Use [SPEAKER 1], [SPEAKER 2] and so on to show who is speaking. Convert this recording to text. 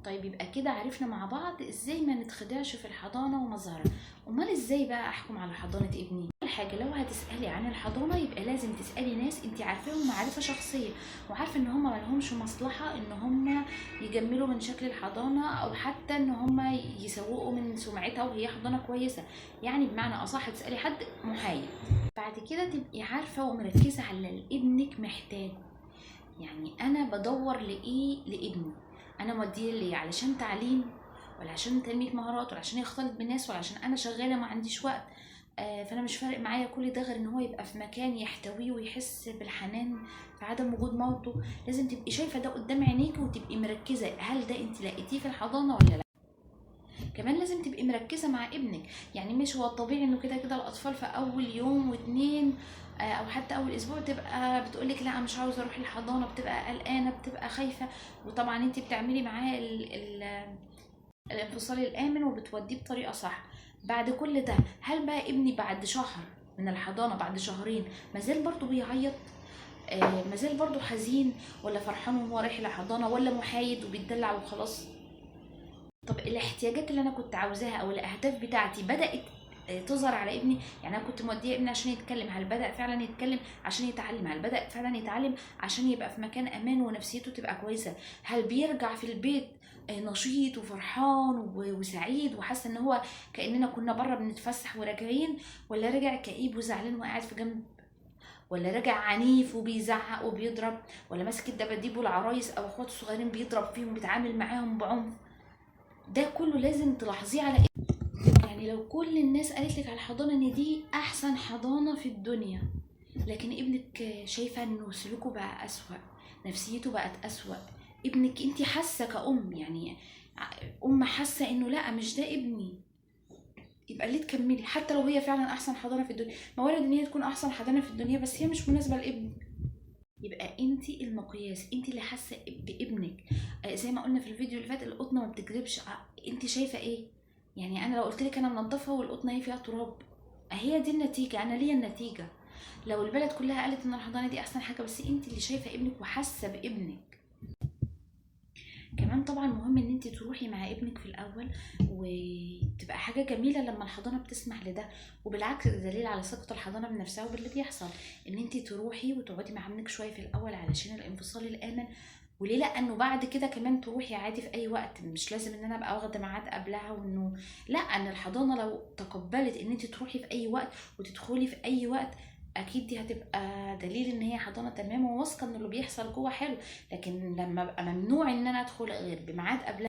[SPEAKER 1] طيب يبقى كده عرفنا مع بعض ازاي ما نتخدعش في الحضانة ومظهرها. امال ازاي بقى احكم على حضانة ابني؟ اول حاجة لو هتسألي عن الحضانة يبقى لازم تسألي ناس انت عارفاهم معرفة شخصية، وعارفة ان هم مالهمش مصلحة ان هم يجملوا من شكل الحضانة او حتى ان هم يسوقوا من سمعتها وهي حضانة كويسة. يعني بمعنى اصح تسألي حد محايد. بعد كده تبقي عارفة ومركزة على اللي ابنك محتاجه. يعني انا بدور لايه لابني؟ انا موديه ليه؟ علشان تعليم، ولا عشان تنميه مهارات، ولا عشان يختلط بالناس، ولا عشان انا شغاله ما عنديش وقت؟ فانا مش فارق معايا كل ده غير ان هو يبقى في مكان يحتويه ويحس بالحنان في عدم وجود مامته. لازم تبقي شايفه ده قدام عينيكي وتبقي مركزه هل ده انت لقيتيه في الحضانه ولا لا. كمان لازم تبقي مركزه مع ابنك. يعني مش هو الطبيعي انه كده كده الاطفال في اول يوم واتنين او حتى اول اسبوع تبقى بتقولك لا مش عاوزه اروح الحضانه، بتبقى قلقانه، بتبقى خايفه، وطبعا انت بتعملي معاه الانفصال الامن وبتوديه بطريقه صح. بعد كل ده هل بقى ابني بعد شهر من الحضانه، بعد شهرين، مازال برضو بيعيط؟ مازال برضو حزين، ولا فرحان وهو رايح الحضانه، ولا محايد وبيتدلع وخلاص؟ طب الاحتياجات اللي انا كنت عاوزاها او الاهداف بتاعتي بدات تظهر على ابني؟ يعني انا كنت موديه ابني عشان يتكلم، هل بدا فعلا يتكلم عشان يتعلم؟ هل بدا فعلا يتعلم عشان يبقى في مكان امان ونفسيته تبقى كويسه؟ هل بيرجع في البيت نشيط وفرحان وسعيد وحاسه ان هو كاننا كنا بره بنتفسح وراجعين، ولا رجع كئيب وزعلان وقاعد في جنب، ولا راجع عنيف وبيزعق وبيضرب، ولا ماسك الدباديب والعرايس او اخواته الصغيرين بيضرب فيهم بيتعامل معاهم بعنف؟ ده كله لازم تلاحظيه على يعني لو كل الناس قالت لك على الحضانه ان دي احسن حضانه في الدنيا، لكن ابنك شايفه انه سلوكه بقى اسوأ، نفسيته بقت اسوأ، ابنك انت حاسه كأم، يعني ام حاسه انه لا مش ده ابني، يبقى ليه تكملي حتى لو هي فعلا احسن حضانه في الدنيا؟ ما وارد ان هي تكون احسن حضانه في الدنيا بس هي مش مناسبه لابنك. يبقى انت المقياس، انت اللي حاسه بابنك. زي ما قلنا في الفيديو اللي فات القطنه ما بتكذبش. انت شايفه ايه؟ يعني انا لو قلت لك انا منضفه والقطنه هي فيها تراب، هي دي النتيجه، انا ليا النتيجه. لو البلد كلها قالت ان الحضانه دي احسن حاجه بس انت اللي شايفه ابنك وحاسه بابنك. كمان طبعا مهم ان انت تروحي مع ابنك في الاول، وتبقى حاجه جميله لما الحضانه بتسمح لده، وبالعكس ده دليل على ثقه الحضانه بنفسها وباللي بيحصل. ان انت تروحي وتقعدي مع ابنك شويه في الاول علشان الانفصال الامن، وليه لا انه بعد كده كمان تروحي عادي في اي وقت، مش لازم ان انا ابقى واخده ميعاد قبلها، وانه لا، ان الحضانه لو تقبلت ان انت تروحي في اي وقت وتدخلي في اي وقت اكيد دي هتبقى دليل ان هي حضانه تمام وواثقه ان اللي بيحصل جوه حلو. لكن لما ابقى ممنوع ان انا ادخل غير بميعاد قبلها